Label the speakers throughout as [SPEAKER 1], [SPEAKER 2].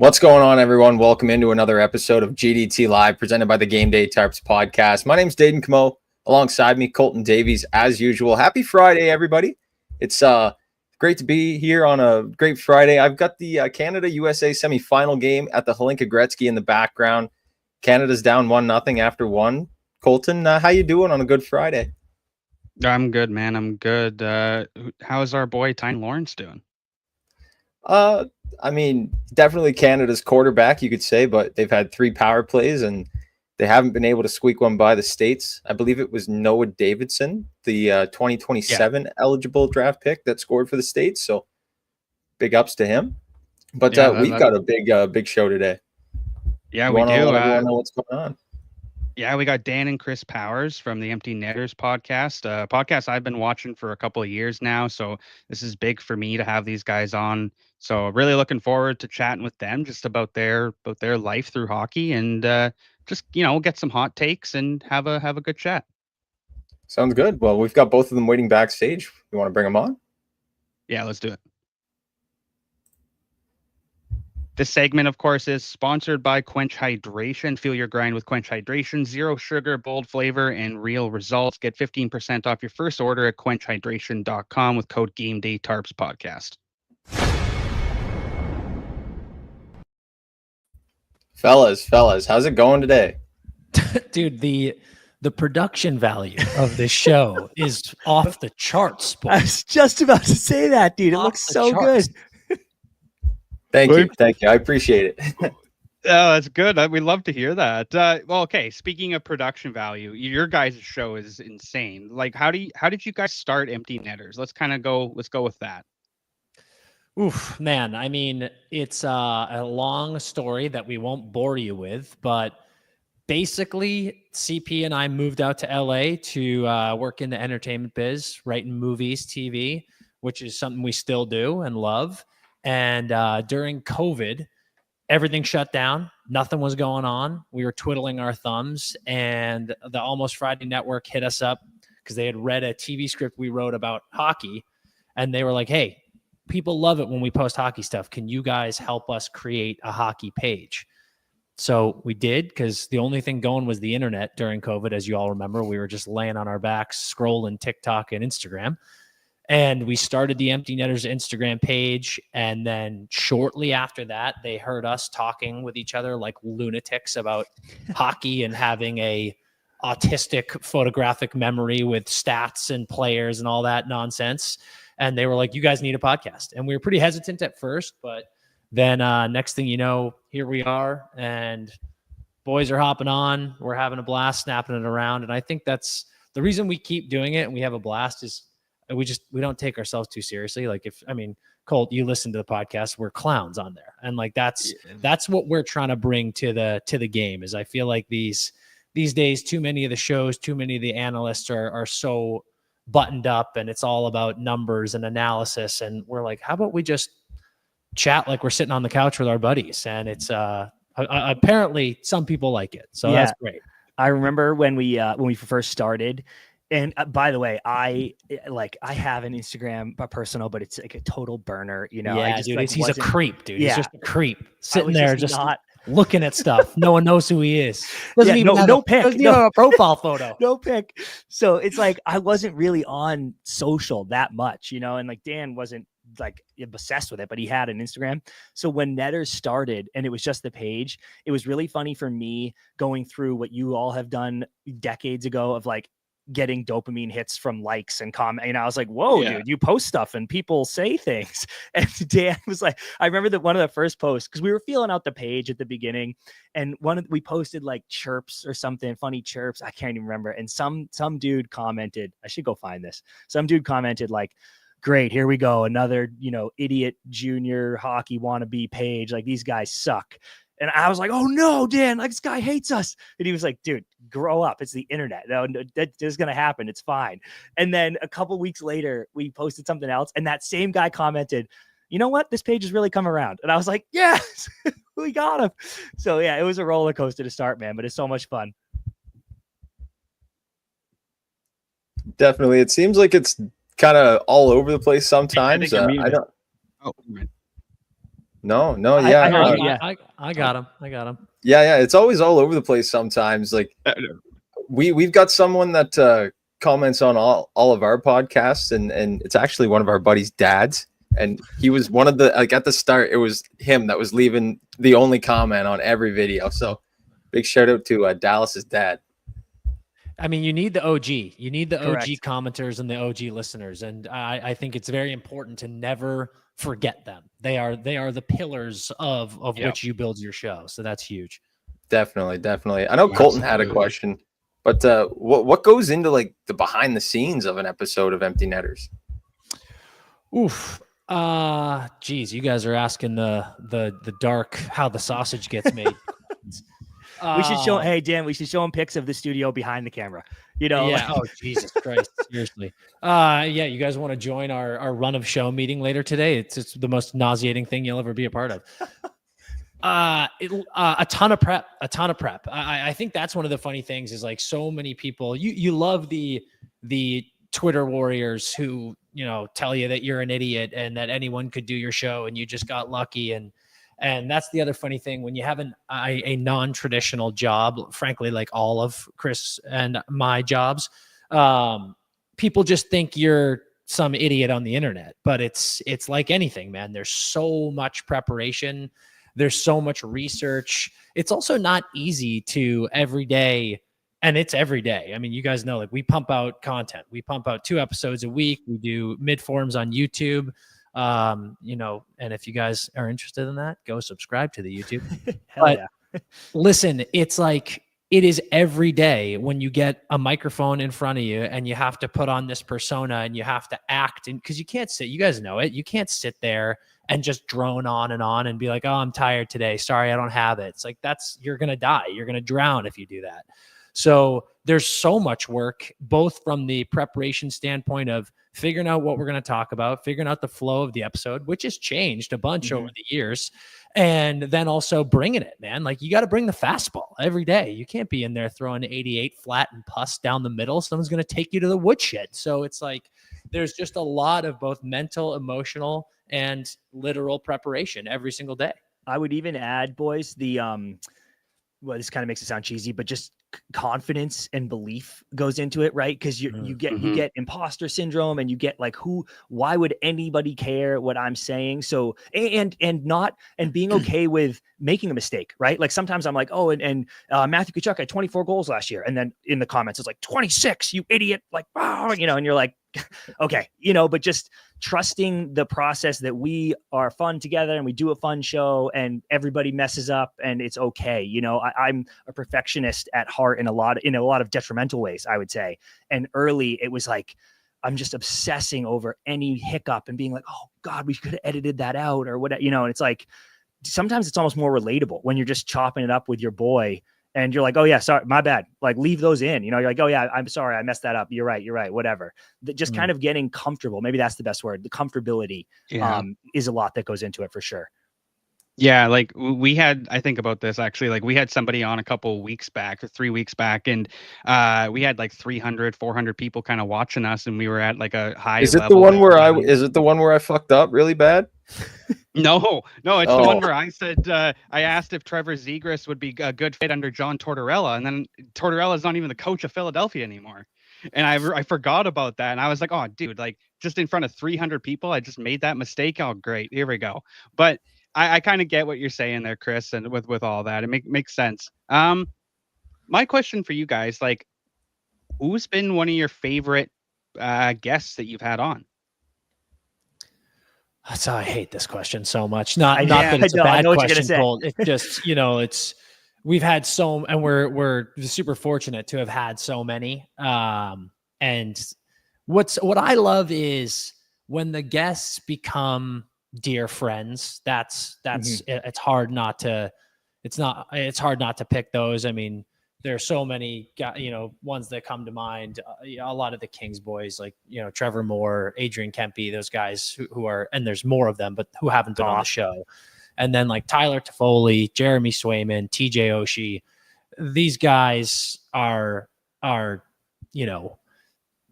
[SPEAKER 1] What's going on, everyone? Welcome into another episode of GDT Live, presented by the Game Day Tarps podcast. My name's Daeden Colton. Alongside me, Colton Davies, as usual. Happy Friday, everybody. It's great to be here on a great Friday. I've got the Canada-USA semifinal game at the Hlinka Gretzky in the background. Canada's down 1-0 after one. Colton, how you doing on a good Friday?
[SPEAKER 2] I'm good, man. I'm good. How's our boy Tyne Lawrence doing?
[SPEAKER 1] I mean, definitely Canada's quarterback, you could say, but they've had 3 power plays and they haven't been able to squeak one by the States. I believe it was Noah Davidson, the 2027 eligible draft pick that scored for the States. So big ups to him. But we've got a big show today.
[SPEAKER 2] Yeah, we do.
[SPEAKER 1] Let everyone know what's going on.
[SPEAKER 2] Yeah, we got Dan and Chris Powers from the Empty Netters podcast. Podcast I've been watching for a couple of years now, so this is big for me to have these guys on. So really looking forward to chatting with them just about their life through hockey and just get some hot takes and have a good chat.
[SPEAKER 1] Sounds good. Well, we've got both of them waiting backstage. You want to bring them on?
[SPEAKER 2] Yeah, let's do it. This segment, of course, is sponsored by Quench Hydration. Feel your grind with Quench Hydration. 0 sugar, bold flavor, and real results. Get 15% off your first order at quenchhydration.com with code GameDayTarpsPodcast.
[SPEAKER 1] Fellas, how's it going today?
[SPEAKER 3] Dude, the production value of this show is off the charts. Boy.
[SPEAKER 4] I was just about to say that, dude. It looks so good.
[SPEAKER 1] Thank you. I appreciate it.
[SPEAKER 2] Oh, that's good. We love to hear that. Well, okay. Speaking of production value, your guys' show is insane. Like, how did you guys start Empty Netters? Let's go with that.
[SPEAKER 3] Oof, man. I mean, it's a long story that we won't bore you with, but basically, CP and I moved out to LA to work in the entertainment biz, writing movies, TV, which is something we still do and love. And during COVID, everything shut down. Nothing was going on. We were twiddling our thumbs, and the Almost Friday Network hit us up because they had read a TV script we wrote about hockey, and they were like, hey, people love it when we post hockey stuff. Can you guys help us create a hockey page? So we did, because the only thing going was the internet during COVID. As you all remember, we were just laying on our backs, scrolling TikTok and Instagram. And we started the Empty Netters Instagram page. And then shortly after that, they heard us talking with each other like lunatics about hockey and having a autistic photographic memory with stats and players and all that nonsense. And they were like, you guys need a podcast. And we were pretty hesitant at first, but then next thing you know, here we are, and boys are hopping on. We're having a blast, snapping it around. And I think that's the reason we keep doing it and we have a blast is we don't take ourselves too seriously. Like Colt, you listen to the podcast, we're clowns on there. And like, that's what we're trying to bring to the game is I feel like these days, too many of the shows, too many of the analysts are so buttoned up and it's all about numbers and analysis. And we're like, how about we just chat like we're sitting on the couch with our buddies? And it's apparently some people like it. So that's great.
[SPEAKER 4] I remember when we first started. And by the way, I have an Instagram personal, but it's like a total burner,
[SPEAKER 3] Yeah,
[SPEAKER 4] I just,
[SPEAKER 3] dude, he's a creep, dude.
[SPEAKER 4] Yeah.
[SPEAKER 3] He's just a creep sitting there, just not looking at stuff. No one knows who he is.
[SPEAKER 4] Doesn't even have
[SPEAKER 3] a profile photo.
[SPEAKER 4] No pic. So it's like I wasn't really on social that much, and like Dan wasn't like obsessed with it, but he had an Instagram. So when Netters started and it was just the page, it was really funny for me going through what you all have done decades ago of like getting dopamine hits from likes and comment. I was like, whoa, dude, you post stuff and people say things. And Dan was like, I remember that one of the first posts, because we were feeling out the page at the beginning, and we posted like chirps or something, funny chirps. I can't even remember. And some dude commented, I should go find this. Some dude commented like, great, here we go. Another, idiot junior hockey wannabe page. Like, these guys suck. And I was like, oh no, Dan, like this guy hates us. And he was like, dude, grow up. It's the internet. No, that is going to happen. It's fine. And then a couple weeks later, we posted something else. And that same guy commented, you know what? This page has really come around. And I was like, yes, we got him. So yeah, it was a roller coaster to start, man, but it's so much fun.
[SPEAKER 1] Definitely. It seems like it's kind of all over the place sometimes. I don't.
[SPEAKER 2] Oh, right.
[SPEAKER 1] No,
[SPEAKER 4] I
[SPEAKER 1] yeah,
[SPEAKER 4] heard
[SPEAKER 1] no,
[SPEAKER 4] you, yeah.
[SPEAKER 3] I got him. I got him.
[SPEAKER 1] yeah. It's always all over the place. Sometimes, like we've got someone that comments on all of our podcasts, and it's actually one of our buddies' dads, and he was one of the like at the start. It was him that was leaving the only comment on every video. So big shout out to Dallas's dad.
[SPEAKER 3] I mean, you need the OG. You need the
[SPEAKER 4] Correct.
[SPEAKER 3] OG commenters and the OG listeners, and I think it's very important to never forget them. They are the pillars of which you build your show. So that's huge.
[SPEAKER 1] Definitely. I know Colton had a
[SPEAKER 2] Absolutely.
[SPEAKER 1] question, but what goes into like the behind the scenes of an episode of Empty Netters?
[SPEAKER 3] Oof. Geez, you guys are asking the dark how the sausage gets made.
[SPEAKER 4] We should show. Hey Dan, we should show him pics of the studio behind the camera. You know.
[SPEAKER 3] Yeah. Oh Jesus Christ! Seriously. Yeah. You guys want to join our run of show meeting later today? It's the most nauseating thing you'll ever be a part of. A ton of prep. I think that's one of the funny things is like so many people. You love the Twitter warriors who tell you that you're an idiot and that anyone could do your show and you just got lucky and that's the other funny thing when you have a non-traditional job, frankly, like all of Chris and my jobs, people just think you're some idiot on the internet, but it's like anything, man. There's so much preparation. There's so much research. It's also not easy to every day. And it's every day. I mean, you guys know, like we pump out content. We pump out 2 episodes a week. We do mid-forms on YouTube. And if you guys are interested in that, go subscribe to the YouTube.
[SPEAKER 4] Hell yeah.
[SPEAKER 3] Listen, it's like it is every day when you get a microphone in front of you and you have to put on this persona and you have to act, and because you can't sit, you guys know it, you can't sit there and just drone on and be like, oh, I'm tired today. Sorry, I don't have it. It's like you're gonna die. You're gonna drown if you do that. So there's so much work, both from the preparation standpoint of figuring out what we're going to talk about, figuring out the flow of the episode, which has changed a bunch over the years, and then also bringing it, man. Like you got to bring the fastball every day. You can't be in there throwing 88 flat and pus down the middle. Someone's going to take you to the woodshed. So it's like there's just a lot of both mental, emotional, and literal preparation every single day.
[SPEAKER 4] I would even add, boys, well, this kind of makes it sound cheesy, but just confidence and belief goes into it, right? Because you get imposter syndrome, and you get like, why would anybody care what I'm saying? So and being okay with making a mistake, right? Like sometimes I'm like, oh, and Matthew Tkachuk had 24 goals last year, and then in the comments it's like 26, you idiot, like, oh, and you're like, okay, but just trusting the process that we are fun together and we do a fun show and everybody messes up and it's okay. I'm a perfectionist at heart in a lot of detrimental ways, I would say. And early it was like, I'm just obsessing over any hiccup and being like, oh God, we could have edited that out or whatever, and it's like, sometimes it's almost more relatable when you're just chopping it up with your boy and you're like, oh yeah, sorry, my bad. Like leave those in, you're like, oh yeah, I'm sorry, I messed that up. You're right. Whatever. Just kind of getting comfortable. Maybe that's the best word. The comfortability is a lot that goes into it for sure.
[SPEAKER 2] Yeah, like we had, I think about this actually, like we had somebody on a couple weeks back or 3 weeks back, and we had like 300, 400 people kind of watching us, and we were at like a high
[SPEAKER 1] Is it
[SPEAKER 2] level.
[SPEAKER 1] is it the one where I fucked up really bad?
[SPEAKER 2] No, it's the one where I said, I asked if Trevor Zegras would be a good fit under John Tortorella, and then Tortorella's not even the coach of Philadelphia anymore. And I forgot about that. And I was like, oh, dude, like just in front of 300 people, I just made that mistake. Oh, great. Here we go. But I kind of get what you're saying there, Chris, and with all that, it makes sense. My question for you guys, like, who's been one of your favorite guests that you've had on?
[SPEAKER 3] So I hate this question so much. Not that it's a bad question, Colt. It's just, we've had and we're super fortunate to have had so many. And what I love is when the guests become dear friends. That's it's hard not to pick those. I mean, there are so many, ones that come to mind. A lot of the Kings boys, like, Trevor Moore, Adrian Kempe, those guys who are, and there's more of them, but who haven't been on the show. And then like Tyler Toffoli, Jeremy Swayman, TJ Oshie, these guys are,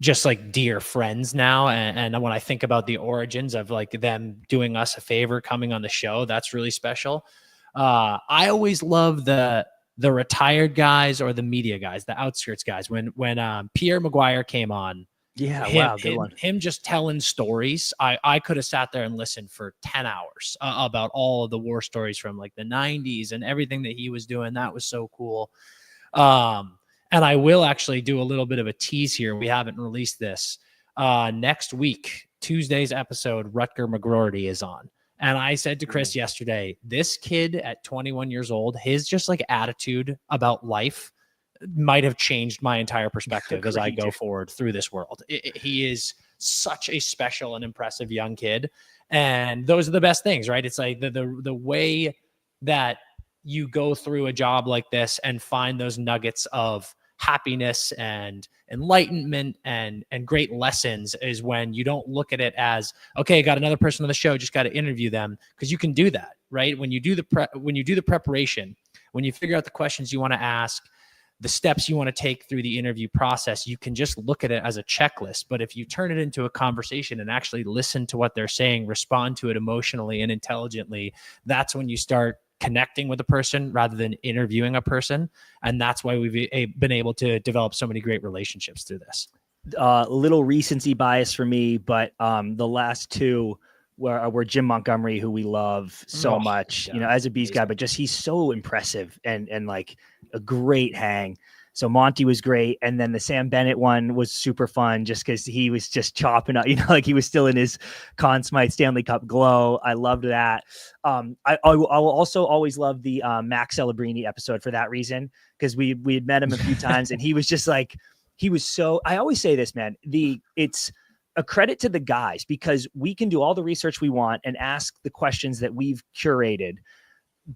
[SPEAKER 3] just like dear friends now. And when I think about the origins of like them doing us a favor, coming on the show, that's really special. I always love the retired guys or the media guys, the outskirts guys. When Pierre Maguire came on,
[SPEAKER 4] Yeah, wow, good one.
[SPEAKER 3] Him just telling stories. I could have sat there and listened for 10 hours about all of the war stories from like the 90s and everything that he was doing. That was so cool. And I will actually do a little bit of a tease here. We haven't released this. Next week, Tuesday's episode, Rutger McGroarty is on. And I said to Chris yesterday, this kid at 21 years old, his just like attitude about life might have changed my entire perspective as I go forward through this world. He is such a special and impressive young kid. And those are the best things, right? It's like the way that you go through a job like this and find those nuggets of happiness and enlightenment and great lessons is when you don't look at it as, okay, got another person on the show, just got to interview them, because you can do that, right? When you do the preparation, when you figure out the questions you want to ask, the steps you want to take through the interview process, you can just look at it as a checklist. But if you turn it into a conversation and actually listen to what they're saying, respond to it emotionally and intelligently, that's when you start connecting with a person rather than interviewing a person. And that's why we've been able to develop so many great relationships through this.
[SPEAKER 4] Little recency bias for me, but the last two were Jim Montgomery, who we love so much, you know, as a Bees guy, but just he's so impressive and like a great hang. So Monty was great. And then the Sam Bennett one was super fun just because he was just chopping up, you know, like he was still in his Conn Smythe Stanley Cup glow. I loved that. I will also always love the Max Celebrini episode for that reason, because we had met him a few times and he was just like, he was so, I always say this, man, it's a credit to the guys because we can do all the research we want and ask the questions that we've curated,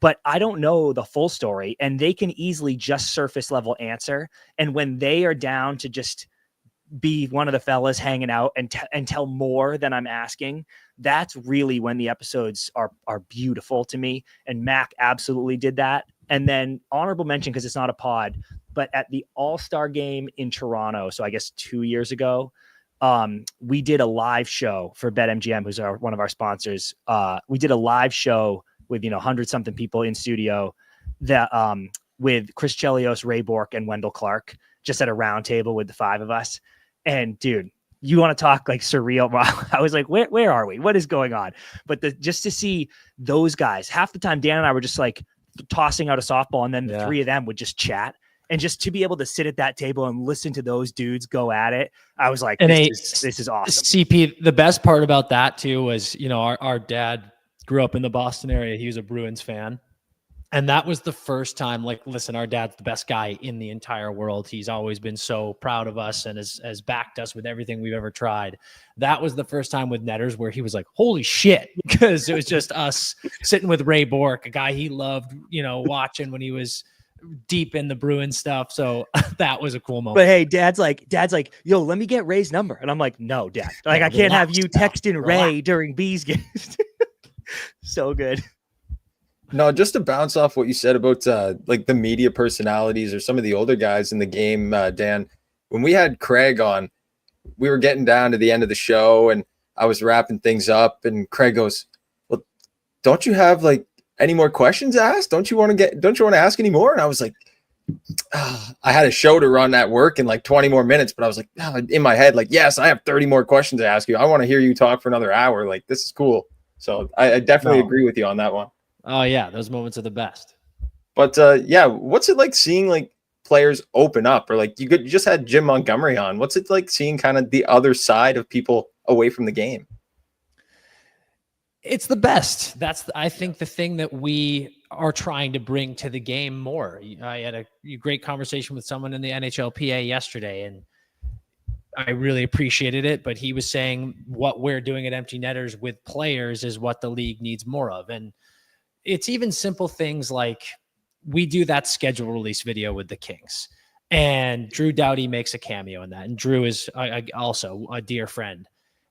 [SPEAKER 4] but I don't know the full story, and they can easily just surface level answer. And when they are down to just be one of the fellas hanging out and tell more than I'm asking, that's really when the episodes are beautiful to me. And Mac absolutely did that. And then honorable mention, because it's not a pod, but at the All-Star game in Toronto, so I guess 2 years ago, we did a live show for BetMGM, who's one of our sponsors. We did a live show with 100-something people in studio that with Chris Chelios, Ray Bork, and Wendell Clark, just at a round table with the five of us. And dude, you want to talk like surreal? I was like, where are we? What is going on? But just to see those guys, half the time Dan and I were just like tossing out a softball, and then the three of them would just chat. And just to be able to sit at that table and listen to those dudes go at it, I was like, this is awesome.
[SPEAKER 3] CP, the best part about that too was, our dad grew up in the Boston area. He was a Bruins fan. And that was the first time, like, listen, our dad's the best guy in the entire world. He's always been so proud of us and has backed us with everything we've ever tried. That was the first time with Netters where he was like, holy shit, because it was just us sitting with Ray Bork, a guy he loved, watching when he was deep in the Bruins stuff. So that was a cool moment.
[SPEAKER 4] But hey, dad's like, yo, let me get Ray's number. And I'm like, no, Dad. Like, I can't have you texting Ray during Bees games. So good.
[SPEAKER 1] No, just to bounce off what you said about like the media personalities or some of the older guys in the game, Dan, when we had Craig on, we were getting down to the end of the show and I was wrapping things up and Craig goes, well, don't you have like any more questions asked? Don't you want to ask any more? And I was like, I had a show to run at work in like 20 more minutes, but I was like, in my head, like, yes, I have 30 more questions to ask you. I want to hear you talk for another hour. Like, this is cool. So I definitely agree with you on that one.
[SPEAKER 3] Oh yeah, those moments are the best.
[SPEAKER 1] But what's it like seeing like players open up, or like you just had Jim Montgomery on? What's it like seeing kind of the other side of people away from the game?
[SPEAKER 3] It's the best. That's I think the thing that we are trying to bring to the game more. I had a great conversation with someone in the NHLPA yesterday, and I really appreciated it. But he was saying what we're doing at Empty Netters with players is what the league needs more of, and it's even simple things like we do that schedule release video with the Kings, and Drew Doughty makes a cameo in that. And Drew is also a dear friend.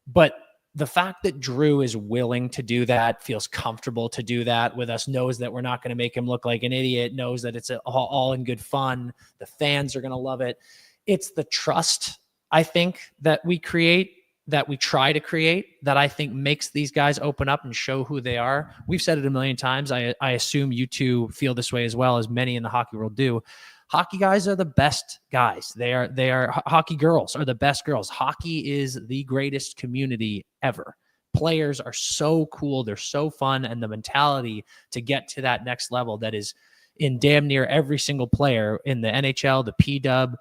[SPEAKER 3] But the fact that Drew is willing to do that, feels comfortable to do that with us, knows that we're not going to make him look like an idiot, knows that it's all in good fun. The fans are going to love it. It's the trust I think that we try to create, that I think makes these guys open up and show who they are. We've said it a million times. I assume you two feel this way as well, as many in the hockey world do. Hockey guys are the best guys. Hockey girls are the best girls. Hockey is the greatest community ever. Players are so cool. They're so fun. And the mentality to get to that next level that is in damn near every single player in the NHL, the P-Dub,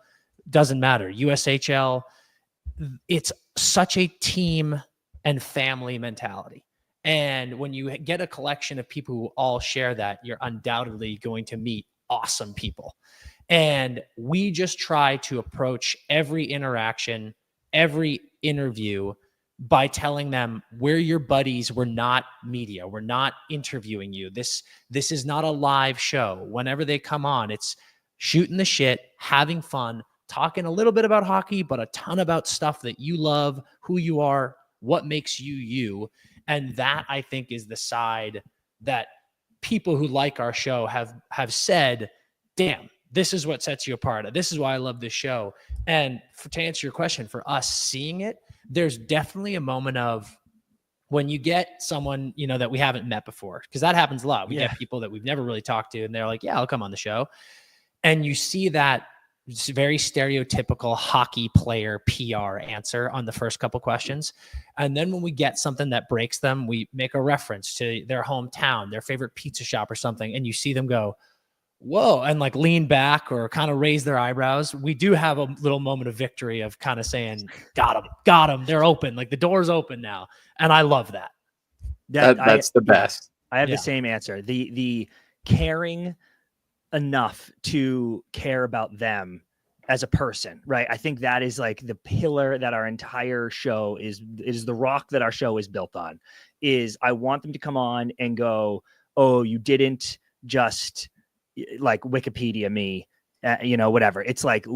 [SPEAKER 3] doesn't matter, USHL. It's such a team and family mentality. And when you get a collection of people who all share that, you're undoubtedly going to meet awesome people. And we just try to approach every interaction, every interview by telling them, we're your buddies. We're not media. We're not interviewing you. This is not a live show. Whenever they come on, it's shooting the shit, having fun, talking a little bit about hockey, but a ton about stuff that you love, who you are, what makes you you. And that, I think, is the side that people who like our show have said, damn, this is what sets you apart. This is why I love this show. And to answer your question, for us seeing it, there's definitely a moment of when you get someone, that we haven't met before, because that happens a lot. We get people that we've never really talked to, and they're like, yeah, I'll come on the show. And you see that very stereotypical hockey player PR answer on the first couple questions. And then when we get something that breaks them, we make a reference to their hometown, their favorite pizza shop or something. And you see them go, whoa, and like lean back or kind of raise their eyebrows. We do have a little moment of victory of kind of saying, got them. They're open. Like the door's open now. And I love that.
[SPEAKER 1] That's the best.
[SPEAKER 4] I have the same answer. The caring enough to care about them as a person, right? I think that is like the pillar that our entire show is the rock that our show is built on. Is I want them to come on and go, oh, you didn't just like Wikipedia me, whatever. It's like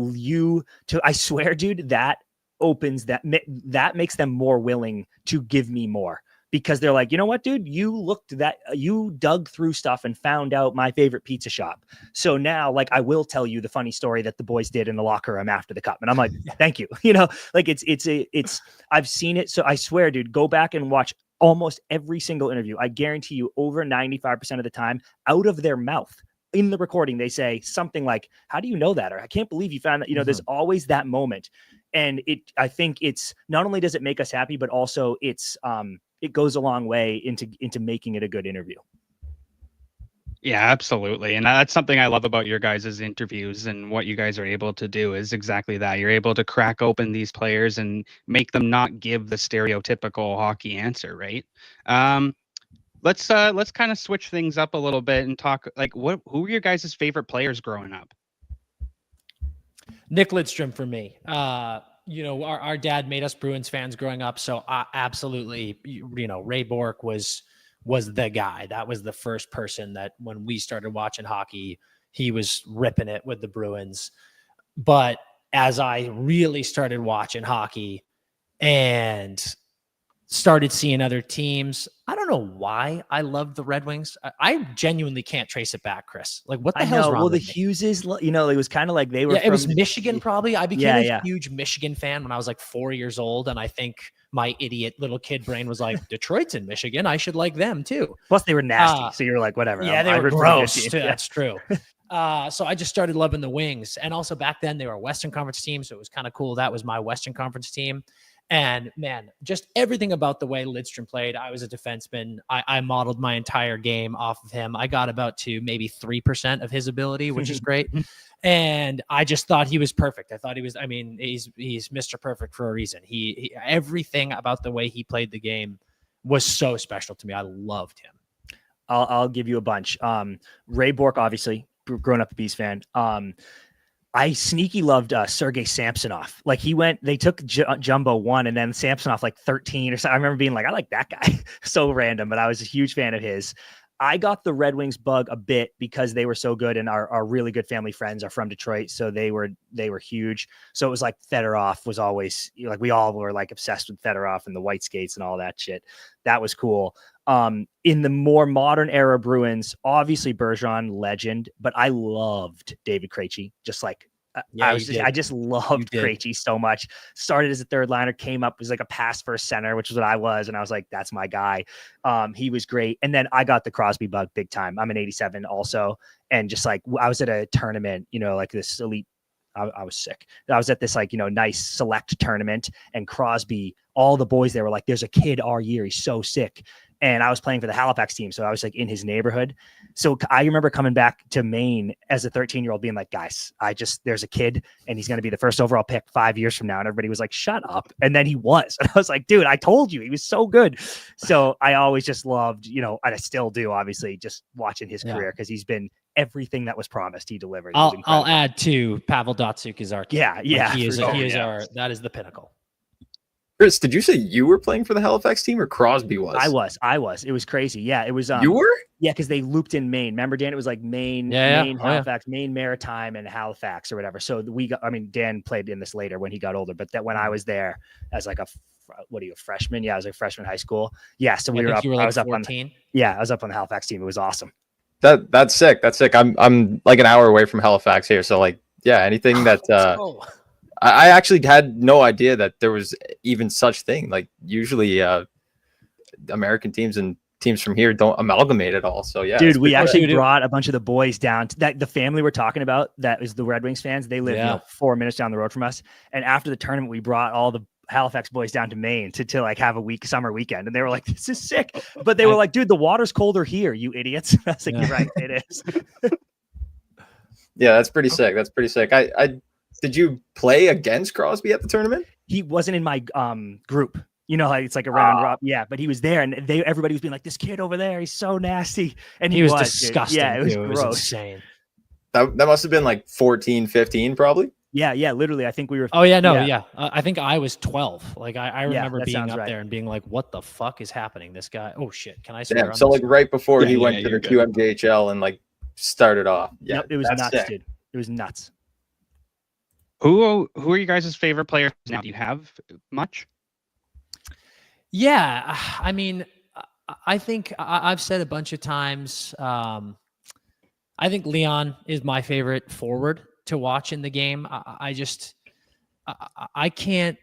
[SPEAKER 4] I swear, dude, that opens that makes them more willing to give me more, because they're like, you know what, dude, you dug through stuff and found out my favorite pizza shop. So now, like, I will tell you the funny story that the boys did in the locker room after the cup. And I'm like, thank you. Like it's I've seen it. So I swear, dude, go back and watch almost every single interview. I guarantee you over 95% of the time, out of their mouth in the recording, they say something like, how do you know that? Or I can't believe you found that, there's always that moment. And I think it's not only does it make us happy, but also it goes a long way into making it a good interview.
[SPEAKER 2] Yeah, absolutely. And that's something I love about your guys' interviews, and what you guys are able to do is exactly that. You're able to crack open these players and make them not give the stereotypical hockey answer, right? Let's kind of switch things up a little bit and talk like who were your guys' favorite players growing up?
[SPEAKER 3] Nick Lidstrom for me. Our dad made us Bruins fans growing up. So absolutely, Ray Bourque was the guy. That was the first person that when we started watching hockey, he was ripping it with the Bruins. But as I really started watching hockey and started seeing other teams, I don't know why I loved the Red Wings. I genuinely can't trace it back, Chris. Like, what the hell's wrong with
[SPEAKER 4] the
[SPEAKER 3] me?
[SPEAKER 4] Hugheses, it was kind of like they were.
[SPEAKER 3] Yeah, it was Michigan probably. I became a huge Michigan fan when I was like 4 years old, and I think my idiot little kid brain was like, Detroit's in Michigan, I should like them too.
[SPEAKER 4] Plus, they were nasty, so you're like, whatever.
[SPEAKER 3] Yeah, they were gross too. That's true. So I just started loving the Wings, and also back then they were a Western Conference team, so it was kind of cool. That was my Western Conference team. And man, just everything about the way Lidstrom played. I was a defenseman. I modeled my entire game off of him. I got about to maybe 3% of his ability, which is great. And I just thought he was perfect. I thought he's Mr. Perfect for a reason. He everything about the way he played the game was so special to me. I loved him.
[SPEAKER 4] I'll give you a bunch. Ray Bourque, obviously, growing up a Bees fan. I sneaky loved Sergei Samsonov. Like they took Jumbo 1 and then Samsonov like 13 or something. I remember being like, I like that guy. So random, but I was a huge fan of his. I got the Red Wings bug a bit because they were so good, and our really good family friends are from Detroit. So they were huge. So it was like Fedorov was always, like, we all were like obsessed with Fedorov and the white skates and all that shit. That was cool. In the more modern era Bruins, obviously Bergeron, legend, but I loved David Krejci, just like
[SPEAKER 3] Yeah,
[SPEAKER 4] I just loved Krejci so much. Started as a third liner, came up, was like a pass first center, which is what I was. And I was like, that's my guy. He was great. And then I got the Crosby bug big time. I'm an 87 also. And just like, I was at a tournament, like this elite, I was sick. I was at this like, nice select tournament, and Crosby, all the boys there were like, there's a kid our year. He's so sick. And I was playing for the Halifax team. So I was like in his neighborhood. So I remember coming back to Maine as a 13-year-old being like, guys, there's a kid and he's going to be the first overall pick 5 years from now. And everybody was like, shut up. And then he was. And I was like, dude, I told you he was so good. So I always just loved, and I still do, obviously, just watching his career, because he's been everything that was promised. He delivered.
[SPEAKER 3] I'll add to Pavel Datsyuk is our kid.
[SPEAKER 4] Yeah.
[SPEAKER 3] He is that is the pinnacle.
[SPEAKER 1] Chris, did you say you were playing for the Halifax team or Crosby was?
[SPEAKER 4] I was. It was crazy. Yeah, it was.
[SPEAKER 1] You were?
[SPEAKER 4] Yeah, because they looped in Maine. Remember, Dan? It was like Maine, Halifax, Maine Maritime, and Halifax or whatever. So Dan played in this later when he got older, but that when I was there as like a freshman? Yeah, I was like freshman high school. Yeah, so we were up. I was 14. I was up on the Halifax team. It was awesome.
[SPEAKER 1] That's sick. That's sick. I'm like an hour away from Halifax here, so like anything that. I actually had no idea that there was even such thing. Like usually American teams and teams from here don't amalgamate at all. So yeah,
[SPEAKER 4] dude, we actually brought a bunch of the boys down to that. The family we're talking about, that is the Red Wings fans. They live 4 minutes down the road from us. And after the tournament, we brought all the Halifax boys down to Maine to like have a summer weekend. And they were like, this is sick. But they were like, dude, the water's colder here, you idiots. I was like, you're right. It is.
[SPEAKER 1] Yeah, that's pretty sick. That's pretty sick. Did you play against Crosby at the tournament?
[SPEAKER 4] He wasn't in my group. Like it's like a round up. Yeah, but he was there, and everybody was being like, this kid over there, he's so nasty. And he was
[SPEAKER 3] disgusting.
[SPEAKER 4] Yeah, it was
[SPEAKER 3] gross.
[SPEAKER 4] It was
[SPEAKER 3] insane.
[SPEAKER 1] That must have been like 14, 15 probably.
[SPEAKER 4] Yeah, literally. I think we were.
[SPEAKER 3] Oh yeah, no, yeah. I think I was 12. Like I remember being up there and being like, "What the fuck is happening? This guy? Oh shit! Can I swear?"
[SPEAKER 1] Yeah, so like right before he went to the QMJHL and like started off. Yeah,
[SPEAKER 4] it was nuts, dude. It was nuts.
[SPEAKER 2] Who are you guys' favorite players now? Do you have much?
[SPEAKER 3] Yeah, I mean, I think I've said a bunch of times. I think Leon is my favorite forward to watch in the game. I can't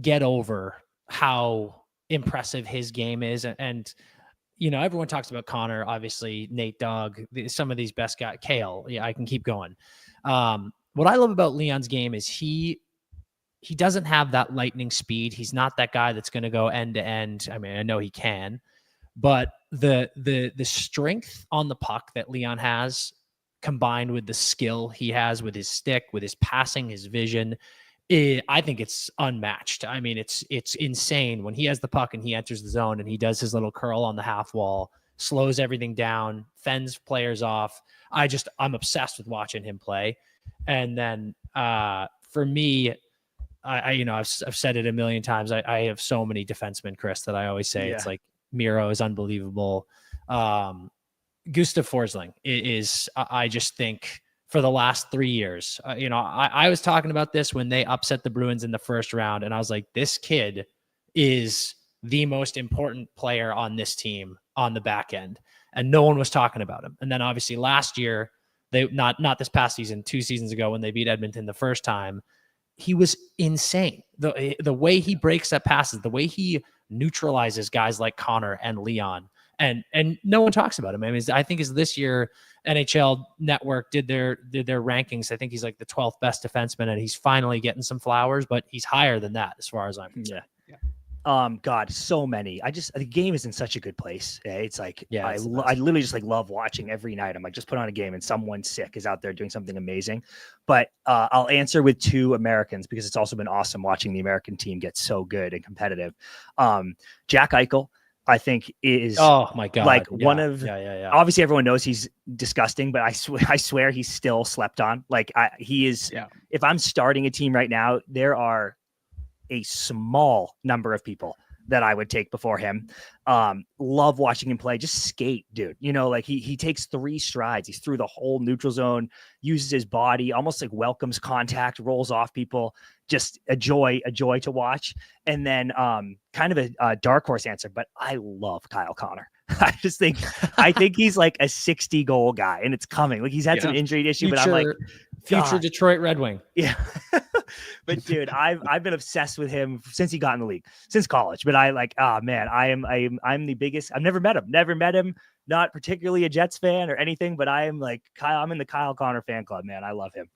[SPEAKER 3] get over how impressive his game is, and everyone talks about Connor, obviously Nate Dogg, some of these best guys, Kale. Yeah, I can keep going. What I love about Leon's game is he doesn't have that lightning speed. He's not that guy that's going to go end to end. I mean, I know he can, but the strength on the puck that Leon has, combined with the skill he has with his stick, with his passing, his vision, I think it's unmatched. I mean, it's insane when he has the puck and he enters the zone and he does his little curl on the half wall, slows everything down, fends players off. I'm obsessed with watching him play. And then for me, I've said it a million times. I have so many defensemen, Chris, that I always say it's like Miro is unbelievable. Gustav Forsling is, I just think for the last 3 years, I was talking about this when they upset the Bruins in the first round. And I was like, this kid is the most important player on this team on the back end. And no one was talking about him. And then obviously last year, they not this past season, 2 seasons ago when they beat Edmonton the first time, he was insane. The way he breaks up passes, the way he neutralizes guys like Connor and Leon, and no one talks about him. I mean, I think is this year NHL Network did their rankings. I think he's like the 12th best defenseman, and he's finally getting some flowers, but he's higher than that as far as I'm concerned.
[SPEAKER 4] Yeah. God, so many. The game is in such a good place. It's like, I literally just like love watching every night. I'm like, just put on a game and someone sick is out there doing something amazing. But I'll answer with 2 Americans because it's also been awesome watching the American team get so good and competitive. Jack Eichel, I think is,
[SPEAKER 3] oh my God,
[SPEAKER 4] like one of, obviously everyone knows he's disgusting, but I swear he's still slept on. Like he is, if I'm starting a team right now, there are a small number of people that I would take before him. Love watching him play, just skate, dude. Like he takes 3 strides. He's through the whole neutral zone, uses his body, almost like welcomes contact, rolls off people. Just a joy to watch. And then kind of a dark horse answer, but I love Kyle Connor. I think he's like a 60 goal guy and it's coming. Like he's had some injury issue, but I'm like,
[SPEAKER 3] Future
[SPEAKER 4] God.
[SPEAKER 3] Detroit Red Wing.
[SPEAKER 4] Yeah. But dude, I've been obsessed with him since he got in the league, since college. But I'm the biggest. I've never met him. Not particularly a Jets fan or anything, but I am like Kyle. I'm in the Kyle Connor fan club, man. I love him.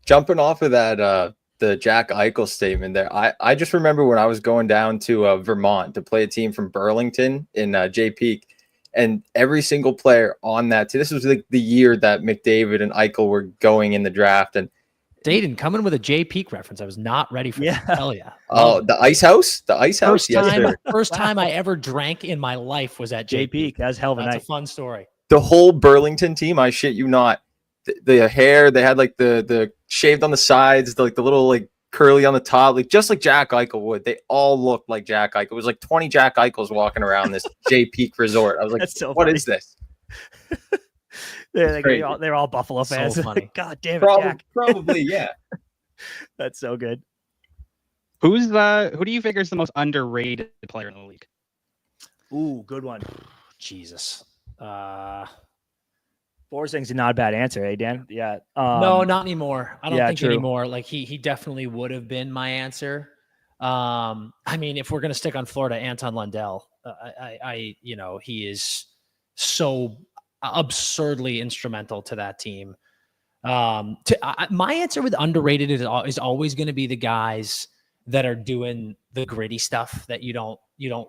[SPEAKER 1] Jumping off of that, the Jack Eichel statement there, I just remember when I was going down to Vermont to play a team from Burlington in Jay Peak, and every single player on that team, this was like the year that McDavid and Eichel were going in the draft, and
[SPEAKER 3] Daeden coming with a Jay Peak reference. I was not ready for that. Hell yeah.
[SPEAKER 1] Oh, the Ice House? The Ice House?
[SPEAKER 3] First time I ever drank in my life was at Jay Peak.
[SPEAKER 4] That was hell of a night.
[SPEAKER 3] That's a fun story.
[SPEAKER 1] The whole Burlington team, I shit you not. The hair, they had like the shaved on the sides, the little like curly on the top, like just like Jack Eichel would. They all looked like Jack Eichel. It was like 20 Jack Eichels walking around this Jay Peak resort. I was like, what is this?
[SPEAKER 4] They're all Buffalo fans.
[SPEAKER 3] So funny.
[SPEAKER 4] God damn it, Jack.
[SPEAKER 1] Probably, yeah.
[SPEAKER 4] That's so good.
[SPEAKER 2] Who do you figure is the most underrated player in the league?
[SPEAKER 4] Ooh, good one.
[SPEAKER 3] Jesus.
[SPEAKER 4] Forsing's not a bad answer, eh, Dan? Yeah.
[SPEAKER 3] No, not anymore. I don't think
[SPEAKER 4] true.
[SPEAKER 3] anymore. Like he definitely would have been my answer. I mean, if we're gonna stick on Florida, Anton Lundell, he is so absurdly instrumental to that team. My answer with underrated is always going to be the guys that are doing the gritty stuff that you don't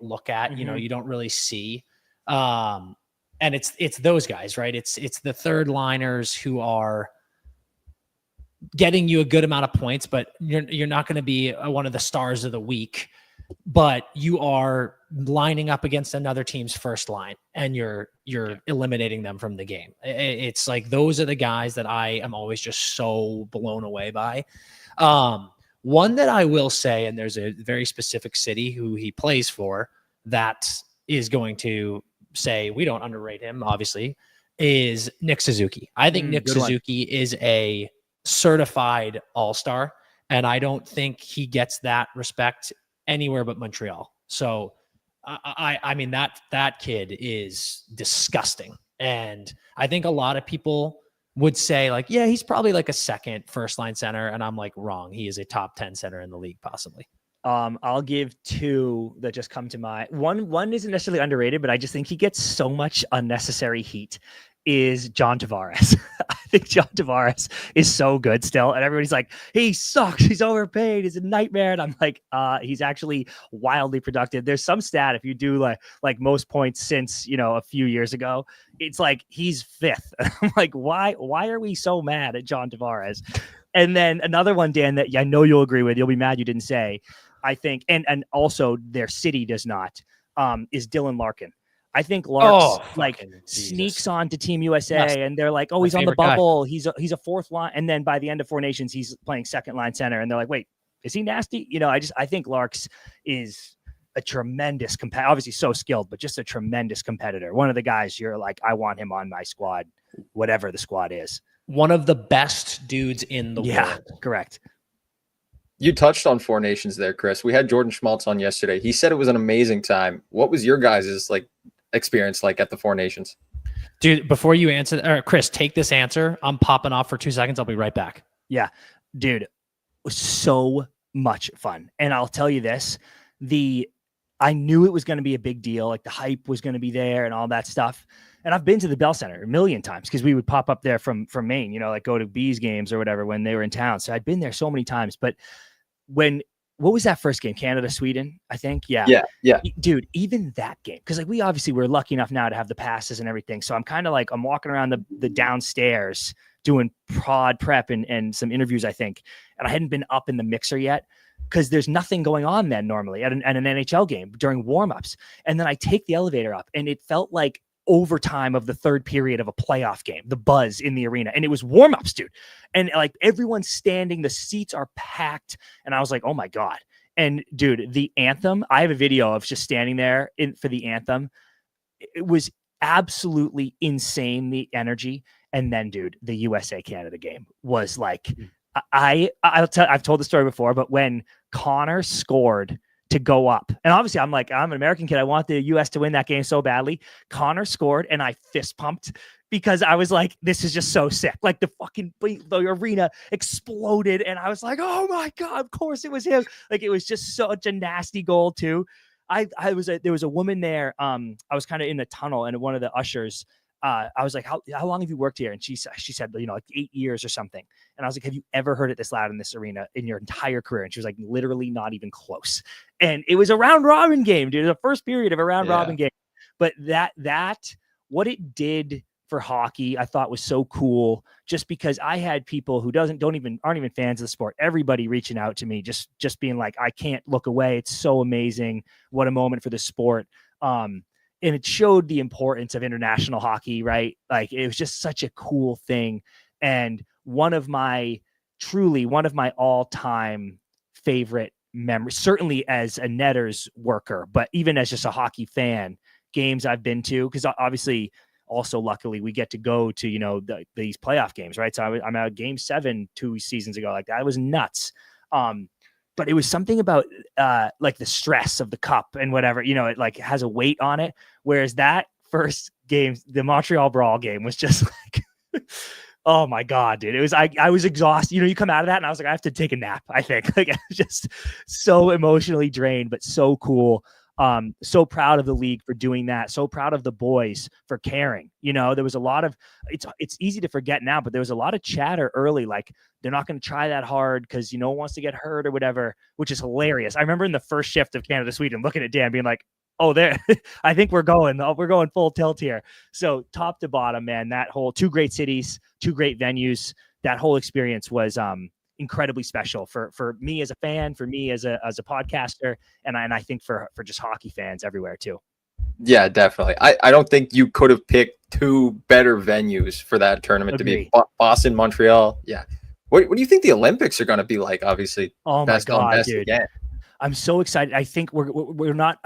[SPEAKER 3] look at,
[SPEAKER 4] Mm-hmm.
[SPEAKER 3] You don't really see. And it's those guys, right? It's the third liners who are getting you a good amount of points, but you're not going to be one of the stars of the week, but you are lining up against another team's first line and you're eliminating them from the game. It's like, those are the guys that I am always just so blown away by. One that I will say, and there's a very specific city who he plays for that is going to say we don't underrate him, obviously, is Nick Suzuki. I think Nick Suzuki is a certified all-star, and I don't think he gets that respect anywhere but Montreal. So I mean, that kid is disgusting. And I think a lot of people would say like, yeah, he's probably like a second first line center. And I'm like, wrong. He is a top 10 center in the league, possibly.
[SPEAKER 4] I'll give two that just come to mind. One isn't necessarily underrated, but I just think he gets so much unnecessary heat, is John Tavares. I think John Tavares is so good still. And everybody's like, he sucks. He's overpaid. He's a nightmare. And I'm like, he's actually wildly productive. There's some stat, if you do like most points since, a few years ago, it's like he's fifth. I'm like, why are we so mad at John Tavares? And then another one, Dan, that I know you'll agree with, you'll be mad you didn't say, I think, and also their city does not, is Dylan Larkin. I think Larks sneaks on to Team USA and they're like, oh, he's on the bubble. He's a fourth line. And then by the end of Four Nations, he's playing second line center. And they're like, wait, is he nasty? I think Larks is a tremendous obviously so skilled, but just a tremendous competitor. One of the guys you're like, I want him on my squad, whatever the squad is.
[SPEAKER 3] One of the best dudes in the world.
[SPEAKER 4] Correct.
[SPEAKER 1] You touched on Four Nations there, Chris. We had Jordan Schmaltz on yesterday. He said it was an amazing time. What was your guys' experience like at the Four Nations?
[SPEAKER 3] Dude, before you answer, Chris, take this answer. I'm popping off for 2 seconds. I'll be right back.
[SPEAKER 4] Yeah, dude, it was so much fun. And I'll tell you this, I knew it was going to be a big deal. Like the hype was going to be there and all that stuff. And I've been to the Bell Center a million times because we would pop up there from Maine, like go to Bees games or whatever when they were in town. So I'd been there so many times. But what was that first game? Canada, Sweden, I think. Yeah. Dude, even that game, because we obviously we're lucky enough now to have the passes and everything. So I'm kind of like, I'm walking around the downstairs doing prod prep and some interviews, I think. And I hadn't been up in the mixer yet because there's nothing going on then normally at an NHL game during warmups. And then I take the elevator up and it felt like overtime of the third period of a playoff game, the buzz in the arena. And it was warm-ups, dude. And everyone's standing, the seats are packed. And I was like, oh my God. And dude, the anthem, I have a video of just standing there for the anthem. It was absolutely insane, the energy. And then, dude, the USA Canada game was like, I've told the story before, but when Connor scored to go up. And obviously I'm like, I'm an American kid. I want the US to win that game so badly. Connor scored and I fist pumped because I was like, this is just so sick. Like the arena exploded. And I was like, oh my God, of course it was him. Like it was just such a nasty goal too. There was a woman there. I was kind of in the tunnel and one of the ushers, I was like, how long have you worked here? And she said, like 8 years or something. And I was like, have you ever heard it this loud in this arena in your entire career? And she was like, literally not even close. And it was a round robin game, dude. The first period of a round robin game. But what it did for hockey, I thought was so cool just because I had people who aren't even fans of the sport. Everybody reaching out to me, just being like, I can't look away. It's so amazing. What a moment for the sport. And it showed the importance of international hockey, right? Like it was just such a cool thing. And one of my all-time favorite memories, certainly as a Netters worker, but even as just a hockey fan, games I've been to, because obviously also luckily we get to go to, these playoff games, right? So I'm at Game 7 2 seasons ago. Like that was nuts. But it was something about like the stress of the cup and whatever, it like has a weight on it. Whereas that first game, the Montreal Brawl game, was just like, oh my God, dude. It was, I was exhausted. You come out of that and I was like, I have to take a nap, I think. Like I was just so emotionally drained, but so cool. So proud of the league for doing that. So proud of the boys for caring. There was a lot of, it's easy to forget now, but there was a lot of chatter early, like they're not going to try that hard because no one wants to get hurt or whatever, which is hilarious. I remember in the first shift of Canada, Sweden, looking at Dan being like, oh, there, I think we're going full tilt here. So top to bottom, man, that whole 2 great cities, 2 great venues, that whole experience was, incredibly special for me as a fan, for me as a podcaster, and I think for just hockey fans everywhere too.
[SPEAKER 1] Yeah, definitely. I don't think you could have picked 2 better venues for that tournament.
[SPEAKER 4] Agree.
[SPEAKER 1] To be Boston, Montreal. Yeah. What do you think the Olympics are going to be like? Obviously,
[SPEAKER 4] oh my God, dude.
[SPEAKER 1] Again.
[SPEAKER 4] I'm so excited. I think we're not,